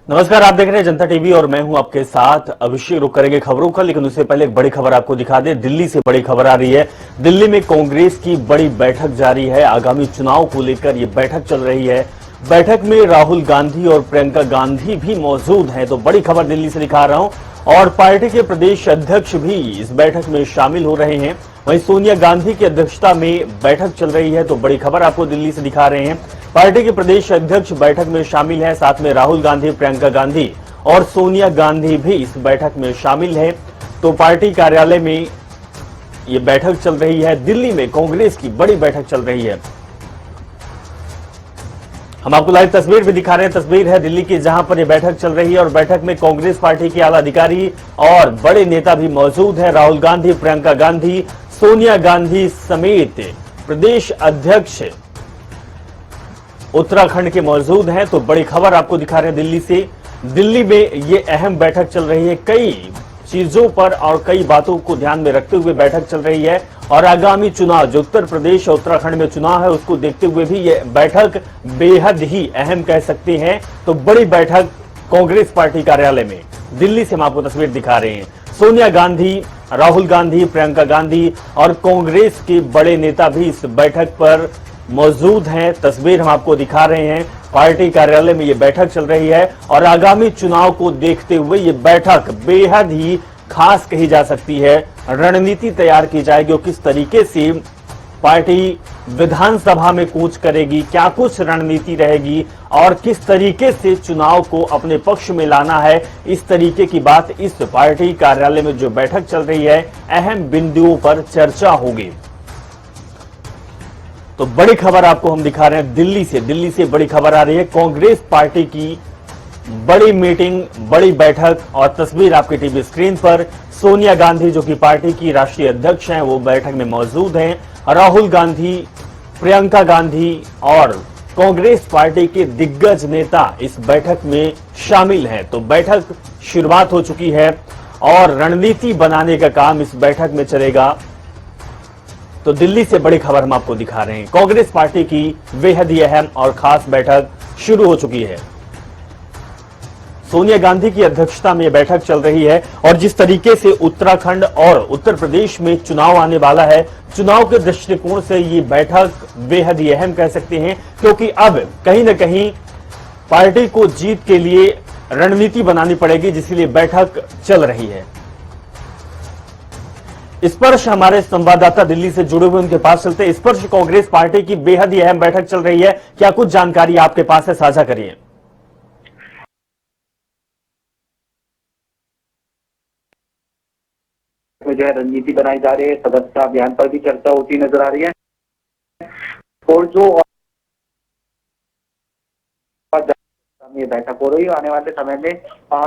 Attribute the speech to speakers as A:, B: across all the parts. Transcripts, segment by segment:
A: नमस्कार, आप देख रहे हैं जनता टीवी और मैं हूं आपके साथ अभिषेक। रुक करेंगे खबरों का, लेकिन उससे पहले एक बड़ी खबर आपको दिखा दें। दिल्ली से बड़ी खबर आ रही है। दिल्ली में कांग्रेस की बड़ी बैठक जारी है। आगामी चुनाव को लेकर यह बैठक चल रही है। बैठक में राहुल गांधी और प्रियंका गांधी भी मौजूद हैं। तो बड़ी खबर दिल्ली से दिखा रहा हूं। और पार्टी के प्रदेश अध्यक्ष भी इस बैठक में शामिल हो रहे हैं। वहीं सोनिया गांधी की अध्यक्षता में बैठक चल रही है। तो बड़ी खबर आपको दिल्ली से दिखा रहे हैं। पार्टी के प्रदेश अध्यक्ष बैठक में शामिल है। साथ में राहुल गांधी, प्रियंका गांधी और सोनिया गांधी भी इस बैठक में शामिल है। तो पार्टी कार्यालय में ये बैठक चल रही है। दिल्ली में कांग्रेस की बड़ी बैठक चल रही है। हम आपको लाइव तस्वीर भी दिखा रहे हैं। तस्वीर है दिल्ली की, जहां पर यह बैठक चल रही है। और बैठक में कांग्रेस पार्टी के आला अधिकारी और बड़े नेता भी मौजूद हैं। राहुल गांधी, प्रियंका गांधी, सोनिया गांधी समेत प्रदेश अध्यक्ष उत्तराखंड के मौजूद हैं। तो बड़ी खबर आपको दिखा रहे हैं दिल्ली से। दिल्ली में ये अहम बैठक चल रही है। कई चीजों पर और कई बातों को ध्यान में रखते हुए बैठक चल रही है। और आगामी चुनाव जो उत्तर प्रदेश और उत्तराखंड में चुनाव है, उसको देखते हुए भी ये बैठक बेहद ही अहम कह सकते हैं। तो बड़ी बैठक कांग्रेस पार्टी कार्यालय में दिल्ली से हम आपको तस्वीर दिखा रहे हैं। सोनिया गांधी, राहुल गांधी, प्रियंका गांधी और कांग्रेस के बड़े नेता भी इस बैठक पर मौजूद हैं। तस्वीर हम आपको दिखा रहे हैं। पार्टी कार्यालय में यह बैठक चल रही है। और आगामी चुनाव को देखते हुए यह बैठक बेहद ही खास कही जा सकती है। रणनीति तैयार की जाएगी और किस तरीके से पार्टी विधानसभा में कूच करेगी, क्या कुछ रणनीति रहेगी और किस तरीके से चुनाव को अपने पक्ष में लाना है, इस तरीके की बात इस पार्टी कार्यालय में जो बैठक चल रही है, अहम बिंदुओं पर चर्चा होगी। तो बड़ी खबर आपको हम दिखा रहे हैं दिल्ली से बड़ी खबर आ रही है। कांग्रेस पार्टी की बड़ी मीटिंग, बड़ी बैठक और तस्वीर आपकी टीवी स्क्रीन पर। सोनिया गांधी जो कि पार्टी की राष्ट्रीय अध्यक्ष हैं, वो बैठक में मौजूद हैं। राहुल गांधी, प्रियंका गांधी और कांग्रेस पार्टी के दिग्गज नेता इस बैठक में शामिल हैं। तो बैठक शुरुआत हो चुकी है और रणनीति बनाने का काम इस बैठक में चलेगा। तो दिल्ली से बड़ी खबर हम आपको दिखा रहे हैं। कांग्रेस पार्टी की बेहद ही अहम और खास बैठक शुरू हो चुकी है। सोनिया गांधी की अध्यक्षता में यह बैठक चल रही है। और जिस तरीके से उत्तराखंड और उत्तर प्रदेश में चुनाव आने वाला है, चुनाव के दृष्टिकोण से ये बैठक बेहद ही अहम कह सकते हैं, क्योंकि अब कहीं ना कहीं पार्टी को जीत के लिए रणनीति बनानी पड़ेगी, जिसलिए बैठक चल रही है। स्पर्श हमारे संवाददाता दिल्ली से जुड़े हुए, उनके पास चलते हैं। स्पर्श, कांग्रेस पार्टी की बेहद ही अहम बैठक चल रही है, क्या कुछ जानकारी आपके पास है, साझा करिए।
B: जो है रणनीति बनाई जा रही है, सदस्यता अभियान पर भी चर्चा होती नजर आ रही है। और जो ये बैठक हो रही है, आने वाले समय में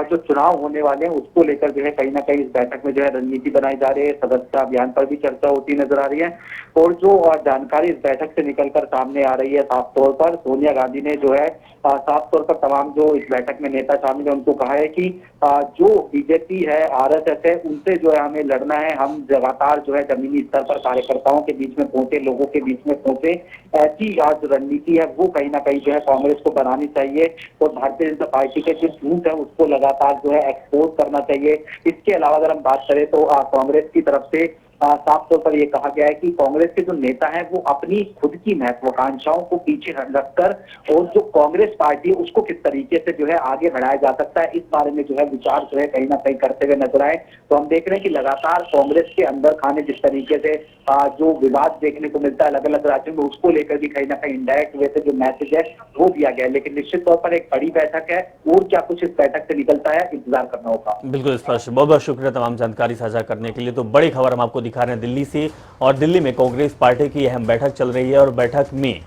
B: जो चुनाव होने वाले हैं उसको लेकर जो है कहीं ना कहीं इस बैठक में जो है रणनीति बनाई जा रही है, सदस्यता अभियान पर भी चर्चा होती नजर आ रही है। और जो जानकारी इस बैठक से निकलकर सामने आ रही है, साफ तौर पर सोनिया गांधी ने जो है साफ तौर पर तमाम जो इस बैठक में नेता शामिल है उनको कहा है कि जो बीजेपी है, आरएसएस है, उनसे जो है हमें लड़ना है। हम लगातार जो है जमीनी स्तर पर कार्यकर्ताओं के बीच में पहुंचे, लोगों के बीच में पहुंचे। ऐसी आज रणनीति है वो कहीं ना कहीं जो है कांग्रेस को बनानी चाहिए और भारतीय जनता पार्टी के जो झूठ है उसको लगातार जो है एक्सपोज करना चाहिए। इसके अलावा अगर हम बात करें तो कांग्रेस की तरफ से साफ तौर पर यह कहा गया है कि कांग्रेस के जो नेता हैं वो अपनी खुद की महत्वाकांक्षाओं को पीछे रखकर और जो कांग्रेस पार्टी है उसको किस तरीके से जो है आगे बढ़ाया जा सकता है, इस बारे में जो है विचार जो है कहीं ना कहीं करते हुए नजर आए। तो हम देख रहे हैं कि लगातार कांग्रेस के अंदर खाने जिस तरीके से जो विवाद देखने को मिलता है अलग अलग राज्यों में, उसको लेकर भी कहीं ना कहीं इनडायरेक्ट वे से जो मैसेज है वो दिया गया है। लेकिन निश्चित तौर पर एक बड़ी बैठक है और क्या कुछ इस बैठक से निकलता है इंतजार करना होगा।
A: बिल्कुल स्पर्श, बहुत बहुत शुक्रिया तमाम जानकारी साझा करने के लिए। तो बड़ी खबर हम आपको दिखा रहे हैं दिल्ली से। और दिल्ली में कांग्रेस पार्टी की अहम बैठक चल रही है और बैठक में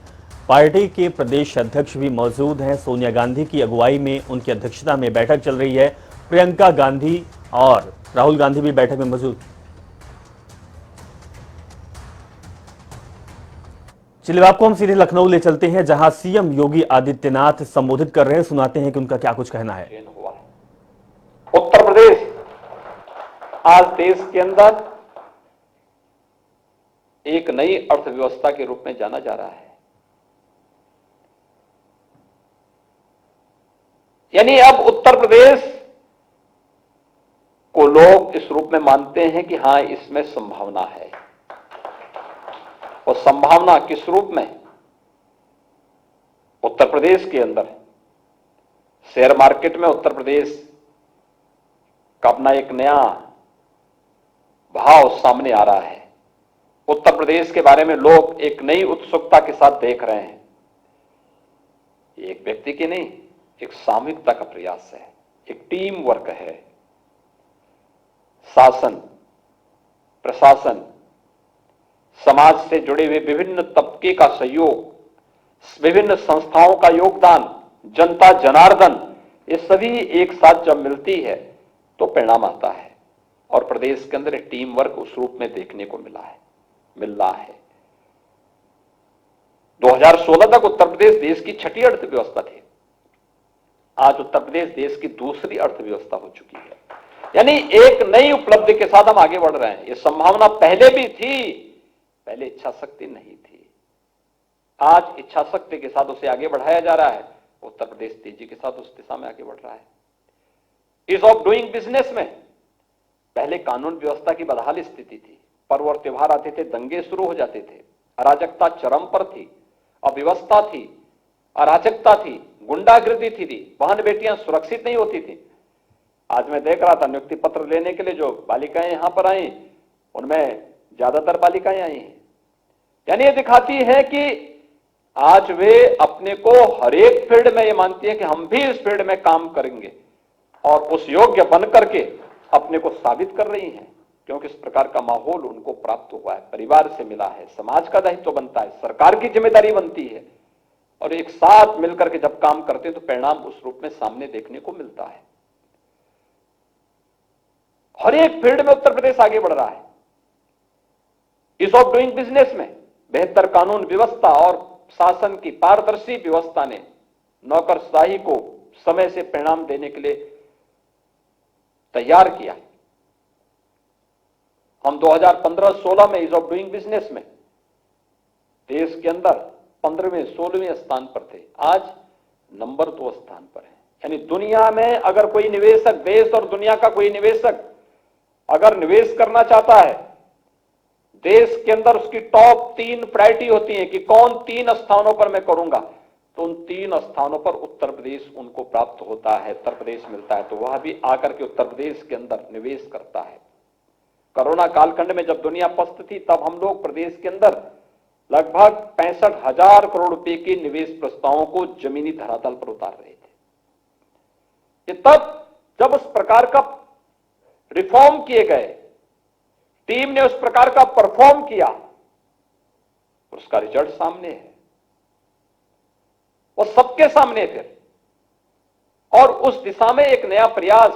A: पार्टी के प्रदेश अध्यक्ष भी मौजूद हैं। सोनिया गांधी की अगुवाई में, उनकी अध्यक्षता में बैठक चल रही है। प्रियंका गांधी और राहुल गांधी भी बैठक में मौजूद। चलिए आपको हम सीधे लखनऊ ले चलते हैं, जहां सीएम योगी आदित्यनाथ संबोधित कर रहे हैं। सुनाते हैं कि उनका क्या कुछ कहना है।
C: उत्तर प्रदेश आज देश के अंदर एक नई अर्थव्यवस्था के रूप में जाना जा रहा है। यानी अब उत्तर प्रदेश को लोग इस रूप में मानते हैं कि हां, इसमें संभावना है। और संभावना किस रूप में? उत्तर प्रदेश के अंदर शेयर मार्केट में उत्तर प्रदेश का अपना एक नया भाव सामने आ रहा है। उत्तर प्रदेश के बारे में लोग एक नई उत्सुकता के साथ देख रहे हैं। ये एक व्यक्ति की नहीं, एक सामूहिकता का प्रयास है, एक टीम वर्क है। शासन, प्रशासन, समाज से जुड़े हुए विभिन्न तबके का सहयोग, विभिन्न संस्थाओं का योगदान, जनता जनार्दन, ये सभी एक साथ जब मिलती है तो परिणाम आता है। और प्रदेश के अंदर टीम वर्क उस रूप में देखने को मिल रहा है। 2016 तक उत्तर प्रदेश देश की छठी अर्थव्यवस्था थी। आज उत्तर प्रदेश देश की दूसरी अर्थव्यवस्था हो चुकी है। यानी एक नई उपलब्धि के साथ हम आगे बढ़ रहे हैं। यह संभावना पहले भी थी, पहले इच्छा शक्ति नहीं थी। आज इच्छा शक्ति के साथ उसे आगे बढ़ाया जा रहा है। उत्तर प्रदेश तेजी के साथ उस दिशा में आगे बढ़ रहा है। ईज ऑफ डूइंग बिजनेस में पहले कानून व्यवस्था की बदहाल स्थिति थी। पर्व और त्योहार आते थे, दंगे शुरू हो जाते थे, अराजकता चरम पर थी, अव्यवस्था थी, अराजकता थी, गुंडागिर्दी थी, बहन बेटियां सुरक्षित नहीं होती थी। आज मैं देख रहा था नियुक्ति पत्र लेने के लिए जो बालिकाएं यहां पर आई, उनमें ज्यादातर बालिकाएं आई हैं। यानी ये दिखाती है कि आज वे अपने को हर एक फील्ड में ये मानती है कि हम भी इस फील्ड में काम करेंगे और उस योग्य बन करके अपने को साबित कर रही हैं, क्योंकि इस प्रकार का माहौल उनको प्राप्त हुआ है, परिवार से मिला है, समाज का दायित्व बनता है, सरकार की जिम्मेदारी बनती है। और एक साथ मिलकर के जब काम करते हैं तो परिणाम उस रूप में सामने देखने को मिलता है। हर एक फील्ड में उत्तर प्रदेश आगे बढ़ रहा है। ईज ऑफ डूइंग बिजनेस में बेहतर कानून व्यवस्था और शासन की पारदर्शी व्यवस्था ने नौकरशाही को समय से परिणाम देने के लिए तैयार किया। हम 2015-16 में ईज ऑफ डूइंग बिजनेस में देश के अंदर 15वें 16वें स्थान पर थे। आज नंबर 2 स्थान पर है। यानी दुनिया में अगर कोई निवेशक, देश और दुनिया का कोई निवेशक अगर निवेश करना चाहता है, देश के अंदर उसकी टॉप 3 प्रायोरिटी होती है कि कौन 3 स्थानों पर मैं करूंगा, तो उन 3 स्थानों पर उत्तर प्रदेश उनको प्राप्त होता है, उत्तर प्रदेश मिलता है। तो वह भी आकर के उत्तर प्रदेश के अंदर निवेश करता है। कोरोना कालखंड में जब दुनिया पस्त थी, तब हम लोग प्रदेश के अंदर लगभग 65,000 करोड़ रुपए के निवेश प्रस्तावों को जमीनी धरातल पर उतार रहे थे। ये तब जब उस प्रकार का रिफॉर्म किए गए, टीम ने उस प्रकार का परफॉर्म किया, उसका रिजल्ट सामने है, वो सबके सामने फिर। और उस दिशा में एक नया प्रयास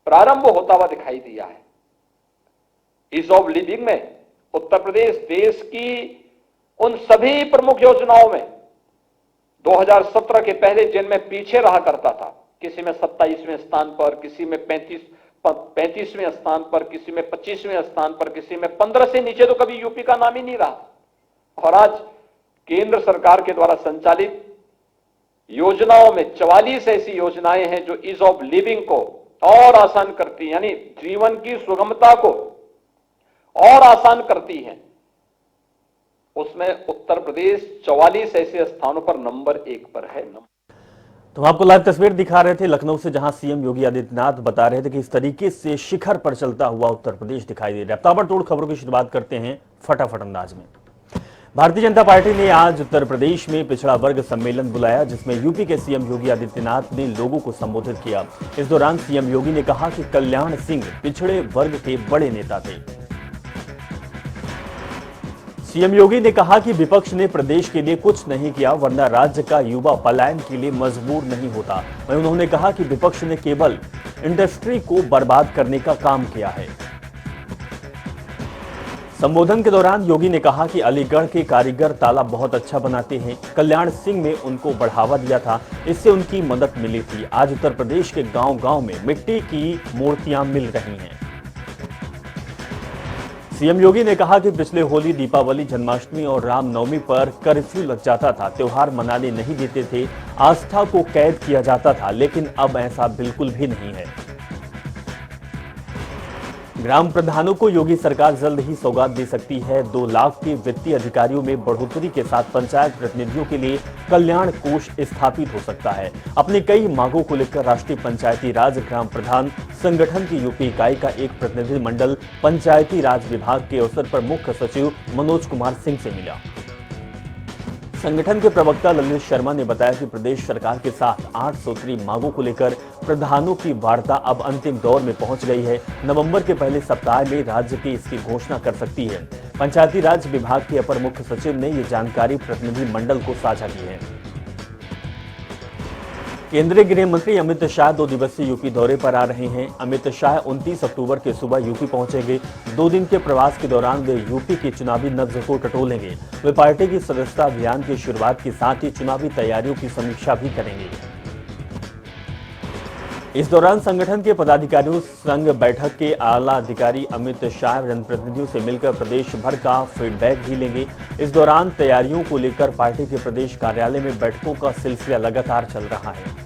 C: प्रारंभ होता हुआ दिखाई दिया है। ईज ऑफ लिविंग में उत्तर प्रदेश देश की उन सभी प्रमुख योजनाओं में 2017 के पहले जिनमें पीछे रहा करता था, किसी में 27वें स्थान पर, किसी में 35वें स्थान पर, किसी में 25वें स्थान पर, किसी में 15 से नीचे तो कभी यूपी का नाम ही नहीं रहा। और आज केंद्र सरकार के द्वारा संचालित योजनाओं में 44 ऐसी योजनाएं हैं जो ईज ऑफ लिविंग को और आसान करती हैं, यानी जीवन की सुगमता को और आसान करती हैं। उसमें उत्तर प्रदेश 44 ऐसे स्थानों पर नंबर 1 पर है।
A: तो हम आपको लाइव तस्वीर दिखा रहे थे लखनऊ से, जहां सीएम योगी आदित्यनाथ बता रहे थे कि इस तरीके से शिखर पर चलता हुआ उत्तर प्रदेश दिखाई दे रहा है। ताबड़तोड़ खबरों की शुरुआत करते हैं फटाफट अंदाज में। भारतीय जनता पार्टी ने आज उत्तर प्रदेश में पिछड़ा वर्ग सम्मेलन बुलाया, जिसमें यूपी के सीएम योगी आदित्यनाथ ने लोगों को संबोधित किया। इस दौरान सीएम योगी ने कहा कि कल्याण सिंह पिछड़े वर्ग के बड़े नेता थे। सीएम योगी ने कहा कि विपक्ष ने प्रदेश के लिए कुछ नहीं किया, वरना राज्य का युवा पलायन के लिए मजबूर नहीं होता। वहीं उन्होंने कहा कि विपक्ष ने केवल इंडस्ट्री को बर्बाद करने का काम किया है। संबोधन के दौरान योगी ने कहा कि अलीगढ़ के कारीगर ताला बहुत अच्छा बनाते हैं, कल्याण सिंह ने उनको बढ़ावा दिया था, इससे उनकी मदद मिली थी। आज उत्तर प्रदेश के गांव-गांव में मिट्टी की मूर्तियां मिल रही हैं। सीएम योगी ने कहा कि पिछले होली, दीपावली, जन्माष्टमी और रामनवमी पर कर्फ्यू लग जाता था, त्योहार मनाने नहीं देते थे, आस्था को कैद किया जाता था, लेकिन अब ऐसा बिल्कुल भी नहीं है। ग्राम प्रधानों को योगी सरकार जल्द ही सौगात दे सकती है। 2 लाख के वित्तीय अधिकारियों में बढ़ोतरी के साथ पंचायत प्रतिनिधियों के लिए कल्याण कोष स्थापित हो सकता है। अपनी कई मांगों को लेकर राष्ट्रीय पंचायती राज ग्राम प्रधान संगठन की यूपी इकाई का एक प्रतिनिधिमंडल पंचायती राज विभाग के अवसर पर मुख्य सचिव मनोज कुमार सिंह से मिला। संगठन के प्रवक्ता ललित शर्मा ने बताया कि प्रदेश सरकार के साथ 8 सूत्री मांगों को लेकर प्रधानों की वार्ता अब अंतिम दौर में पहुंच गई है। नवंबर के पहले सप्ताह में राज्य की इसकी घोषणा कर सकती है। पंचायती राज विभाग के अपर मुख्य सचिव ने ये जानकारी प्रतिनिधि मंडल को साझा की है। केंद्रीय गृह मंत्री अमित शाह 2 दिवसीय यूपी दौरे पर आ रहे हैं। अमित शाह 29 अक्टूबर के सुबह यूपी पहुंचेंगे। 2 दिन के प्रवास के दौरान वे यूपी की चुनावी नब्ज को टटोलेंगे। वे पार्टी की सदस्यता अभियान की शुरुआत के साथ ही चुनावी तैयारियों की समीक्षा भी करेंगे। इस दौरान संगठन के पदाधिकारियों संग बैठक के आला अधिकारी अमित शाह जनप्रतिनिधियों से मिलकर प्रदेश भर का फीडबैक भी लेंगे। इस दौरान तैयारियों को लेकर पार्टी के प्रदेश कार्यालय में बैठकों का सिलसिला लगातार चल रहा है।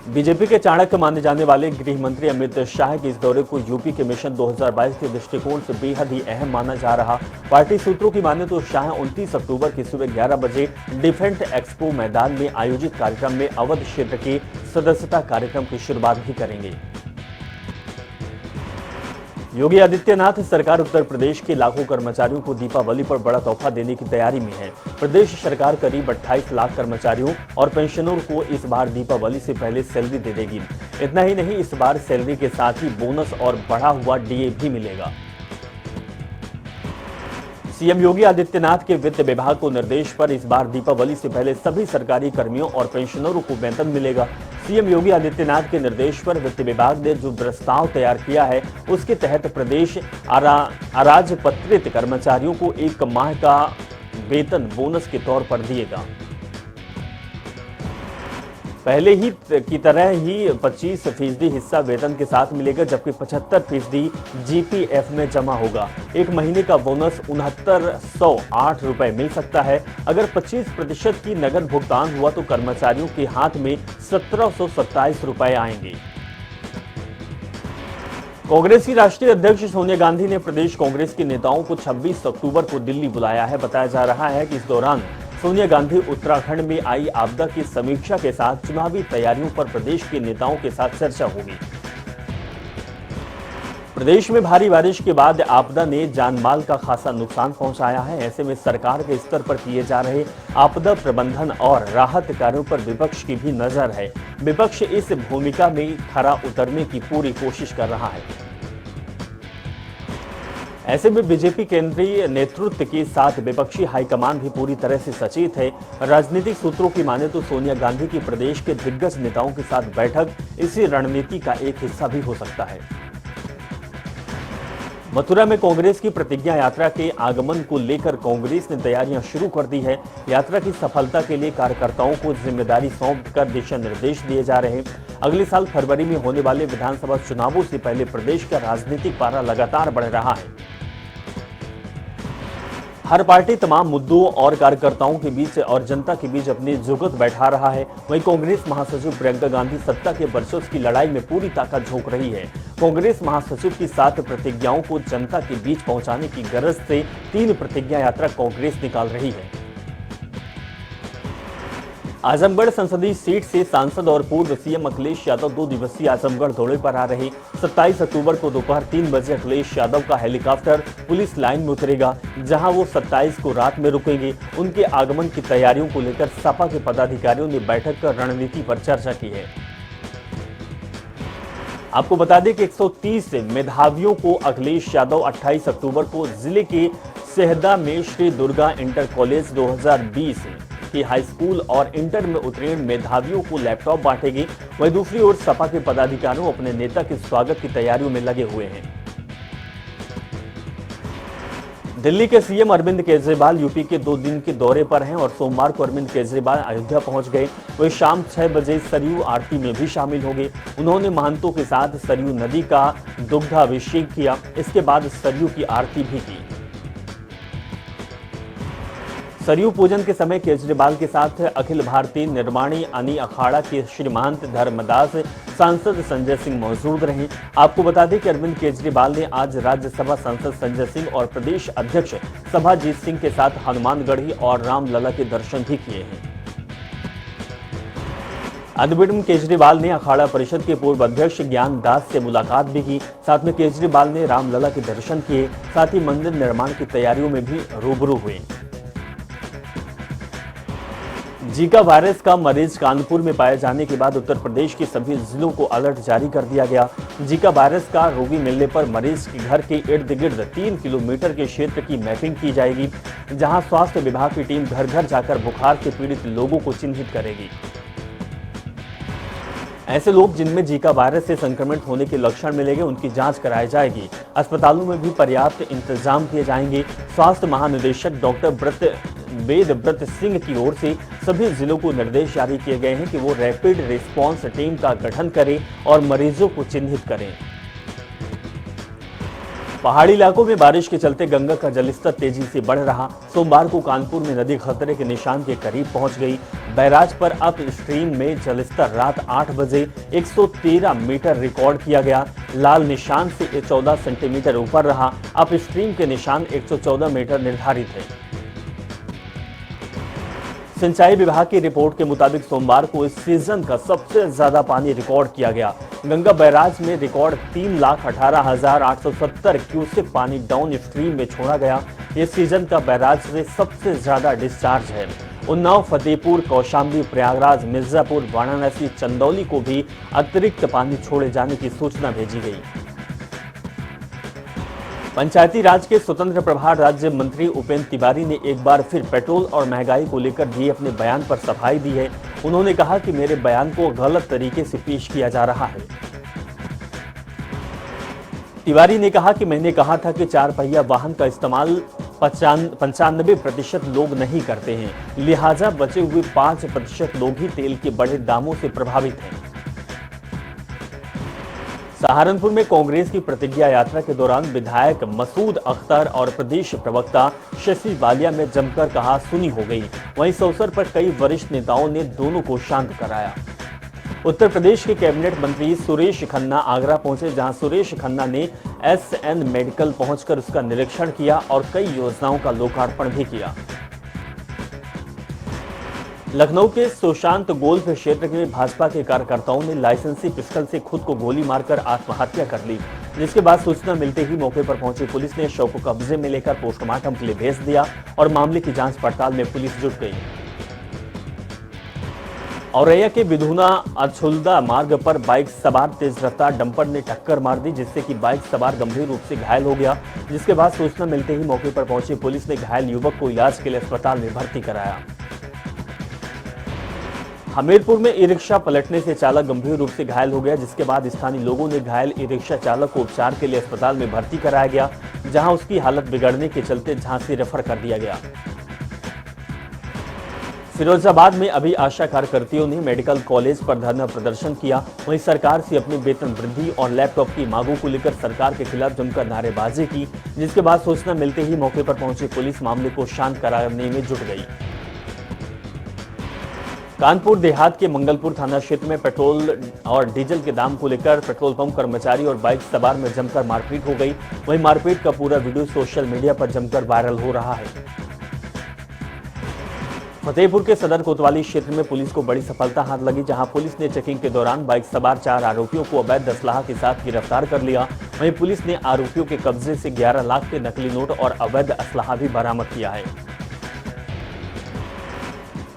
A: बीजेपी के चाणक्य माने जाने वाले गृह मंत्री अमित शाह के इस दौरे को यूपी के मिशन 2022 के दृष्टिकोण से बेहद ही अहम माना जा रहा। पार्टी सूत्रों की माने तो शाह 29 अक्टूबर की सुबह 11 बजे डिफेंस एक्सपो मैदान में आयोजित कार्यक्रम में अवध क्षेत्र के सदस्यता कार्यक्रम की शुरुआत भी करेंगे। योगी आदित्यनाथ सरकार उत्तर प्रदेश के लाखों कर्मचारियों को दीपावली पर बड़ा तोहफा देने की तैयारी में है। प्रदेश सरकार करीब 28 लाख कर्मचारियों और पेंशनरों को इस बार दीपावली से पहले सैलरी दे देगी। इतना ही नहीं, इस बार सैलरी के साथ ही बोनस और बढ़ा हुआ डीए भी मिलेगा। सीएम योगी आदित्यनाथ के वित्त विभाग को निर्देश पर इस बार दीपावली से पहले सभी सरकारी कर्मियों और पेंशनरों को वेतन मिलेगा। सीएम योगी आदित्यनाथ के निर्देश पर वित्त विभाग ने जो प्रस्ताव तैयार किया है, उसके तहत प्रदेश अराजपत्रित कर्मचारियों को 1 माह का वेतन बोनस के तौर पर दिएगा। पहले ही की तरह ही 25% हिस्सा वेतन के साथ मिलेगा, जबकि 75% जीपीएफ में जमा होगा। 1 महीने का बोनस 6908 रुपए मिल सकता है। अगर 25% की नगद भुगतान हुआ तो कर्मचारियों के हाथ में 1727 रुपए आएंगे। कांग्रेस की राष्ट्रीय अध्यक्ष सोनिया गांधी ने प्रदेश कांग्रेस के नेताओं को 26 अक्टूबर को दिल्ली बुलाया है। बताया जा रहा है कि इस दौरान सोनिया गांधी उत्तराखंड में आई आपदा की समीक्षा के साथ चुनावी तैयारियों पर प्रदेश के नेताओं के साथ चर्चा होगी। प्रदेश में भारी बारिश के बाद आपदा ने जानमाल का खासा नुकसान पहुंचाया है। ऐसे में सरकार के स्तर पर किए जा रहे आपदा प्रबंधन और राहत कार्यों पर विपक्ष की भी नजर है। विपक्ष इस भूमिका में खरा उतरने की पूरी कोशिश कर रहा है। ऐसे में बीजेपी केंद्रीय नेतृत्व के साथ विपक्षी हाईकमान भी पूरी तरह से सचेत है। राजनीतिक सूत्रों की माने तो सोनिया गांधी की प्रदेश के दिग्गज नेताओं के साथ बैठक इसी रणनीति का एक हिस्सा भी हो सकता है। मथुरा में कांग्रेस की प्रतिज्ञा यात्रा के आगमन को लेकर कांग्रेस ने तैयारियां शुरू कर दी है। यात्रा की सफलता के लिए कार्यकर्ताओं को जिम्मेदारी सौंपकर दिशा निर्देश दिए जा रहे हैं। अगले साल फरवरी में होने वाले विधानसभा चुनावों से पहले प्रदेश का राजनीतिक पारा लगातार बढ़ रहा है। हर पार्टी तमाम मुद्दों और कार्यकर्ताओं के बीच और जनता के बीच अपनी जुगत बैठा रहा है। वहीं कांग्रेस महासचिव प्रियंका गांधी सत्ता के वर्चस्व की लड़ाई में पूरी ताकत झोंक रही है। कांग्रेस महासचिव की 7 प्रतिज्ञाओं को जनता के बीच पहुंचाने की गरज से 3 प्रतिज्ञा यात्रा कांग्रेस निकाल रही है। आजमगढ़ संसदीय सीट से सांसद और पूर्व सीएम अखिलेश यादव 2 दिवसीय आजमगढ़ दौरे पर आ रहे। 27 अक्टूबर को दोपहर 3 बजे अखिलेश यादव का हेलीकॉप्टर पुलिस लाइन में उतरेगा, जहां वो 27 को रात में रुकेंगे। उनके आगमन की तैयारियों को लेकर सपा के पदाधिकारियों ने बैठक कर रणनीति पर चर्चा की है। आपको बता दें कि 130 मेधावियों को अखिलेश यादव 28 अक्टूबर को जिले के सेहदा में श्री दुर्गा इंटर कॉलेज 2020 की हाई स्कूल और इंटर में उत्तीर्ण मेधावियों को लैपटॉप बांटेंगे। वहीं दूसरी ओर सपा के पदाधिकारियों अपने नेता के स्वागत की तैयारियों में लगे हुए हैं। दिल्ली के सीएम अरविंद केजरीवाल यूपी के 2 दिन के दौरे पर हैं और सोमवार को अरविंद केजरीवाल अयोध्या पहुंच गए। वे शाम 6 बजे सरयू आरती में भी शामिल हो गए। उन्होंने महंतों के साथ सरयू नदी का दुग्धाभिषेक किया। इसके बाद सरयू की आरती भी की। सरयू पूजन के समय केजरीवाल के साथ अखिल भारतीय निर्माणी अनि अखाड़ा के श्री महंत धर्मदास, सांसद संजय सिंह मौजूद रहे। आपको बता दें कि अरविंद केजरीवाल ने आज राज्यसभा सांसद संजय सिंह और प्रदेश अध्यक्ष सभाजीत सिंह के साथ हनुमानगढ़ी और रामलला के दर्शन भी किए हैं। अरविंद केजरीवाल ने अखाड़ा परिषद के पूर्व अध्यक्ष ज्ञान दास से मुलाकात भी की। साथ में केजरीवाल ने रामलला के दर्शन किए। साथ ही मंदिर निर्माण की तैयारियों में भी रूबरू हुए। जीका वायरस का मरीज कानपुर में पाए जाने के बाद उत्तर प्रदेश के सभी जिलों को अलर्ट जारी कर दिया गया। जीका वायरस का रोगी मिलने पर मरीज के घर के इर्द गिर्द 3 किलोमीटर के क्षेत्र की मैपिंग की जाएगी, जहां स्वास्थ्य विभाग की टीम घर घर जाकर बुखार से पीड़ित लोगों को चिन्हित करेगी। ऐसे लोग जिनमें जीका वायरस से संक्रमित होने के लक्षण मिलेंगे, उनकी जांच कराई जाएगी। अस्पतालों में भी पर्याप्त इंतजाम किए जाएंगे। स्वास्थ्य महानिदेशक डॉक्टर वेदव्रत सिंह की ओर से सभी जिलों को निर्देश जारी किए गए हैं कि वो रैपिड रिस्पांस टीम का गठन करें और मरीजों को चिन्हित करें। पहाड़ी इलाकों में बारिश के चलते गंगा का जलस्तर तेजी से बढ़ रहा। सोमवार को कानपुर में नदी खतरे के निशान के करीब पहुंच गई। बैराज पर अप स्ट्रीम में जलस्तर रात 8 बजे 113 मीटर रिकॉर्ड किया गया। लाल निशान से 14 सेंटीमीटर ऊपर रहा। अप स्ट्रीम के निशान 114 मीटर निर्धारित है। सिंचाई विभाग की रिपोर्ट के मुताबिक सोमवार को इस सीजन का सबसे ज्यादा पानी रिकॉर्ड किया गया। गंगा बैराज में रिकॉर्ड 3,18,870 क्यूसेक पानी डाउन स्ट्रीम में छोड़ा गया। ये सीजन का बैराज से सबसे ज्यादा डिस्चार्ज है। उन्नाव, फतेहपुर, कौशाम्बी, प्रयागराज, मिर्जापुर, वाराणसी, चंदौली को भी अतिरिक्त पानी छोड़े जाने की सूचना भेजी गई। पंचायती राज के स्वतंत्र प्रभार राज्य मंत्री उपेंद्र तिवारी ने एक बार फिर पेट्रोल और महंगाई को लेकर दिए अपने बयान पर सफाई दी है। उन्होंने कहा कि मेरे बयान को गलत तरीके से पेश किया जा रहा है। तिवारी ने कहा कि मैंने कहा था कि 4 पहिया वाहन का इस्तेमाल 95% लोग नहीं करते हैं, लिहाजा बचे हुए 5% लोग ही तेल के बढ़े दामों से प्रभावित हैं। सहारनपुर में कांग्रेस की प्रतिज्ञा यात्रा के दौरान विधायक मसूद अख्तर और प्रदेश प्रवक्ता शशि बालिया में जमकर कहा सुनी हो गई। वहीं इस अवसर पर कई वरिष्ठ नेताओं ने दोनों को शांत कराया। उत्तर प्रदेश के कैबिनेट मंत्री सुरेश खन्ना आगरा पहुंचे, जहां सुरेश खन्ना ने SN मेडिकल पहुंचकर उसका निरीक्षण किया और कई योजनाओं का लोकार्पण भी किया। लखनऊ के सुशांत गोल्फ क्षेत्र में भाजपा के कार्यकर्ताओं ने लाइसेंसी पिस्टल से खुद को गोली मारकर आत्महत्या कर ली, जिसके बाद सूचना मिलते ही मौके पर पहुंची पुलिस ने शव को कब्जे में लेकर पोस्टमार्टम के लिए भेज दिया और मामले की जांच पड़ताल में पुलिस जुट गई। औरैया के विधुना अछुलदा मार्ग पर बाइक सवार तेज रफ्तार डंपर ने टक्कर मार दी, जिससे कि बाइक सवार गंभीर रूप से घायल हो गया। जिसके बाद सूचना मिलते ही मौके पर पहुंची पुलिस ने घायल युवक को इलाज के लिए अस्पताल में भर्ती कराया। हमीरपुर में ई रिक्शा पलटने से चालक गंभीर रूप से घायल हो गया, जिसके बाद स्थानीय लोगों ने घायल ई रिक्शा चालक को उपचार के लिए अस्पताल में भर्ती कराया गया, जहां उसकी हालत बिगड़ने के चलते झांसी रेफर कर दिया गया। फिरोजाबाद में अभी आशा कार्यकर्तियों ने मेडिकल कॉलेज पर धरना प्रदर्शन किया। वहीं सरकार से अपनी वेतन वृद्धि और लैपटॉप की मांगों को लेकर सरकार के खिलाफ जमकर नारेबाजी की, जिसके बाद सूचना मिलते ही मौके पर पहुंची पुलिस मामले को शांत कराने में जुट गई। कानपुर देहात के मंगलपुर थाना क्षेत्र में पेट्रोल और डीजल के दाम को लेकर पेट्रोल पंप कर्मचारी और बाइक सवार में जमकर मारपीट हो गई। वहीं मारपीट का पूरा वीडियो सोशल मीडिया पर जमकर वायरल हो रहा है। फतेहपुर के सदर कोतवाली क्षेत्र में पुलिस को बड़ी सफलता हाथ लगी, जहां पुलिस ने चेकिंग के दौरान बाइक सवार 4 आरोपियों को अवैध असलाह के साथ गिरफ्तार कर लिया। वहीं पुलिस ने आरोपियों के कब्जे से 11 लाख के नकली नोट और अवैध असलाह भी बरामद किया है।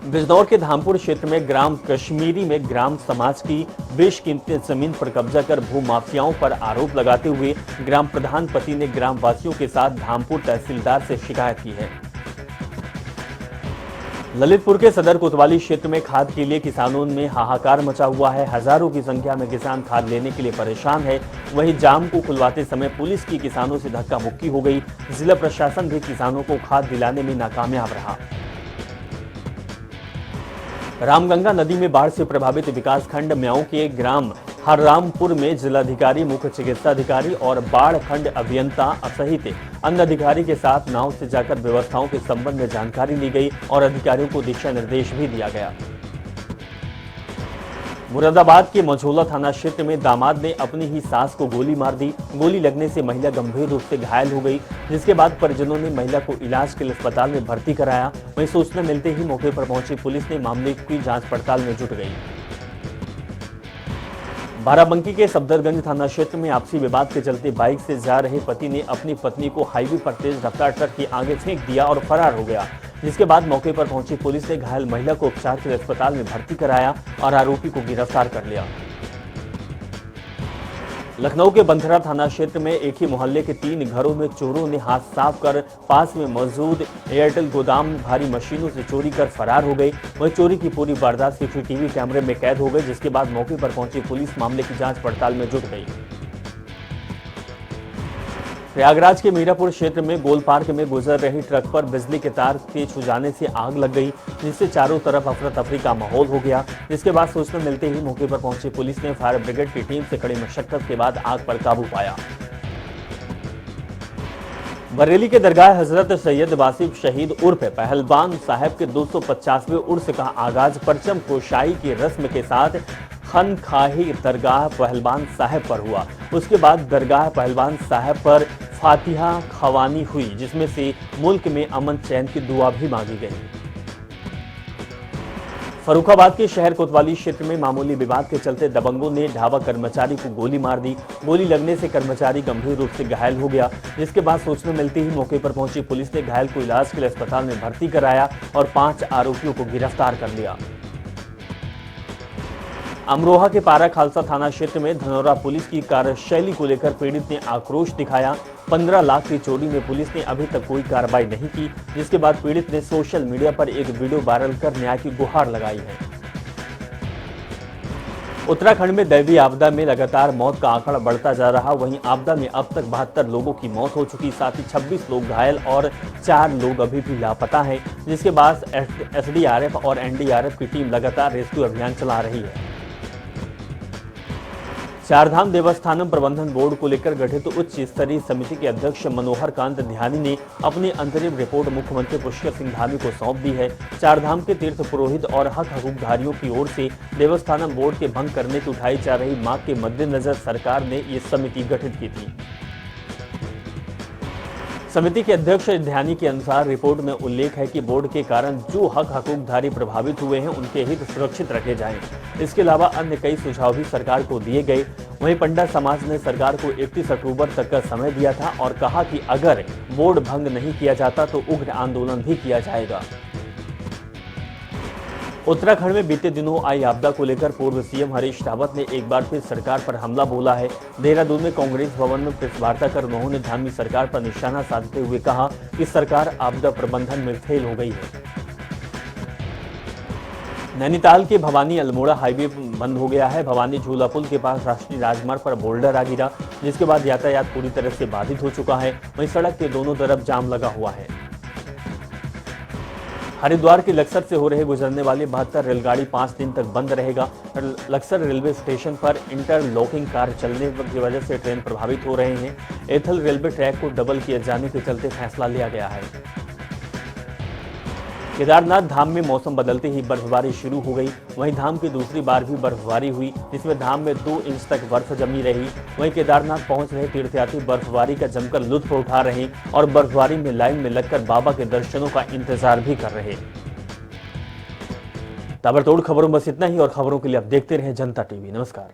A: बिजनौर के धामपुर क्षेत्र में ग्राम कश्मीरी में ग्राम समाज की बेशकीमती जमीन पर कब्जा कर भूमाफियाओं पर आरोप लगाते हुए ग्राम प्रधान पति ने ग्राम वासियों के साथ धामपुर तहसीलदार से शिकायत की है। ललितपुर के सदर कोतवाली क्षेत्र में खाद के लिए किसानों में हाहाकार मचा हुआ है। हजारों की संख्या में किसान खाद लेने के लिए परेशान है। वहीं जाम को खुलवाते समय पुलिस की किसानों से धक्का मुक्की हो गई। जिला प्रशासन भी किसानों को खाद दिलाने में नाकामयाब रहा। रामगंगा नदी में बाढ़ से प्रभावित विकासखंड म्याऊं के ग्राम हररामपुर में जिलाधिकारी, मुख्य चिकित्सा अधिकारी और बाढ़ खंड अभियंता सहित अन्य अधिकारी के साथ नाव से जाकर व्यवस्थाओं के संबंध में जानकारी ली गई और अधिकारियों को दिशा निर्देश भी दिया गया। मुरादाबाद के मझौला थाना क्षेत्र में दामाद ने अपनी ही सास को गोली मार दी। गोली लगने से महिला गंभीर रूप से घायल हो गई, जिसके बाद परिजनों ने महिला को इलाज के लिए अस्पताल में भर्ती कराया। वहीं सूचना मिलते ही मौके पर पहुंची पुलिस ने मामले की जांच पड़ताल में जुट गई। बाराबंकी के सफदरगंज थाना क्षेत्र में आपसी विवाद के चलते बाइक से जा रहे पति ने अपनी पत्नी को हाईवे पर तेज रफ्तार ट्रक के आगे फेंक दिया और फरार हो गया, जिसके बाद मौके पर पहुंची पुलिस ने घायल महिला को उपचार के लिए अस्पताल में भर्ती कराया और आरोपी को गिरफ्तार कर लिया। लखनऊ के बंथरा थाना क्षेत्र में एक ही मोहल्ले के 3 घरों में चोरों ने हाथ साफ कर पास में मौजूद एयरटेल गोदाम भारी मशीनों से चोरी कर फरार हो गए। वहीं चोरी की पूरी वारदात सीसीटीवी कैमरे में कैद हो गई, जिसके बाद मौके पर पहुंची पुलिस मामले की जांच पड़ताल में जुट गई। प्रयागराज के मीरापुर क्षेत्र में गोल पार्क में गुजर रही ट्रक पर बिजली के तार के छू जाने से आग लग गई, जिससे चारों तरफ अफरा तफरी का माहौल हो गया। जिसके बाद सूचना मिलते ही मौके पर पहुंची पुलिस ने फायर ब्रिगेड की टीम से कड़ी मशक्कत के बाद आग पर काबू पाया। बरेली के दरगाह हजरत सैयद वासिफ शहीद उर्फ पहलवान साहब के 250वें उर्स का आगाज परचम कोशाई की रस्म के साथ खनखाही दरगाह पहलवान साहब पर हुआ। उसके बाद दरगाह पहलवान साहब पर फातिहा खवानी हुई, जिसमें से मुल्क में अमन चैन की दुआ भी मांगी गई। फर्रुखाबाद के शहर कोतवाली क्षेत्र में मामूली विवाद के चलते दबंगों ने ढाबा कर्मचारी को गोली मार दी। गोली लगने से कर्मचारी गंभीर रूप से घायल हो गया, जिसके बाद सूचना मिलते ही मौके पर पहुंची पुलिस ने घायल को इलाज के लिए अस्पताल में भर्ती कराया और 5 आरोपियों को गिरफ्तार कर लिया। अमरोहा के पारा खालसा थाना क्षेत्र में धनौरा पुलिस की कार्यशैली को लेकर पीड़ित ने आक्रोश दिखाया। 15 लाख की चोरी में पुलिस ने अभी तक कोई कार्रवाई नहीं की, जिसके बाद पीड़ित ने सोशल मीडिया पर एक वीडियो वायरल कर न्याय की गुहार लगाई है। उत्तराखंड में दैवीय आपदा में लगातार मौत का आंकड़ा बढ़ता जा रहा। वहीं आपदा में अब तक 72 लोगों की मौत हो चुकी, साथ ही 26 लोग घायल और 4 लोग अभी भी लापता हैं, जिसके बाद एसडीआरएफ और एनडीआरएफ की टीम लगातार रेस्क्यू अभियान चला रही है। चारधाम देवस्थानम प्रबंधन बोर्ड को लेकर गठित उच्च स्तरीय समिति के अध्यक्ष मनोहर कांत ध्यानी ने अपनी अंतरिम रिपोर्ट मुख्यमंत्री पुष्कर सिंह धामी को सौंप दी है। चारधाम के तीर्थ पुरोहित और हक हकूकधारियों की ओर से देवस्थानम बोर्ड के भंग करने की उठाई जा रही मांग के मद्देनजर सरकार ने ये समिति गठित की थी। समिति के अध्यक्ष ध्यानी के अनुसार रिपोर्ट में उल्लेख है कि बोर्ड के कारण जो हक हकूकधारी प्रभावित हुए हैं उनके हित सुरक्षित रखे जाएं। इसके अलावा अन्य कई सुझाव भी सरकार को दिए गए। वहीं पंडा समाज ने सरकार को 31 अक्टूबर तक का समय दिया था और कहा कि अगर बोर्ड भंग नहीं किया जाता तो उग्र आंदोलन भी किया जाएगा। उत्तराखंड में बीते दिनों आई आपदा को लेकर पूर्व सीएम हरीश रावत ने एक बार फिर सरकार पर हमला बोला है। देहरादून में कांग्रेस भवन में प्रेस वार्ता कर उन्होंने धामी सरकार पर निशाना साधते हुए कहा कि सरकार आपदा प्रबंधन में फेल हो गई है। नैनीताल के भवानी अल्मोड़ा हाईवे बंद हो गया है। भवानी झूला पुल के पास राष्ट्रीय राजमार्ग पर बोल्डर आ गिरा, जिसके बाद यातायात पूरी तरह से बाधित हो चुका है। वहीं सड़क के दोनों तरफ जाम लगा हुआ है। हरिद्वार के लक्सर से हो रहे गुजरने वाली 72 रेलगाड़ी 5 दिन तक बंद रहेगा। लक्सर रेलवे स्टेशन पर इंटरलॉकिंग कार्य चलने की वजह से ट्रेन प्रभावित हो रहे हैं। एथल रेलवे ट्रैक को डबल किए जाने के चलते फैसला लिया गया है। केदारनाथ धाम में मौसम बदलते ही बर्फबारी शुरू हो गई। वहीं धाम की दूसरी बार भी बर्फबारी हुई, जिसमें धाम में 2 इंच तक बर्फ जमी रही। वहीं केदारनाथ पहुंच रहे तीर्थयात्री बर्फबारी का जमकर लुत्फ उठा रहे और बर्फबारी में लाइन में लगकर बाबा के दर्शनों का इंतजार भी कर रहे। ताबड़तोड़ खबरों बस इतना ही और खबरों के लिए आप देखते रहे जनता टीवी। नमस्कार।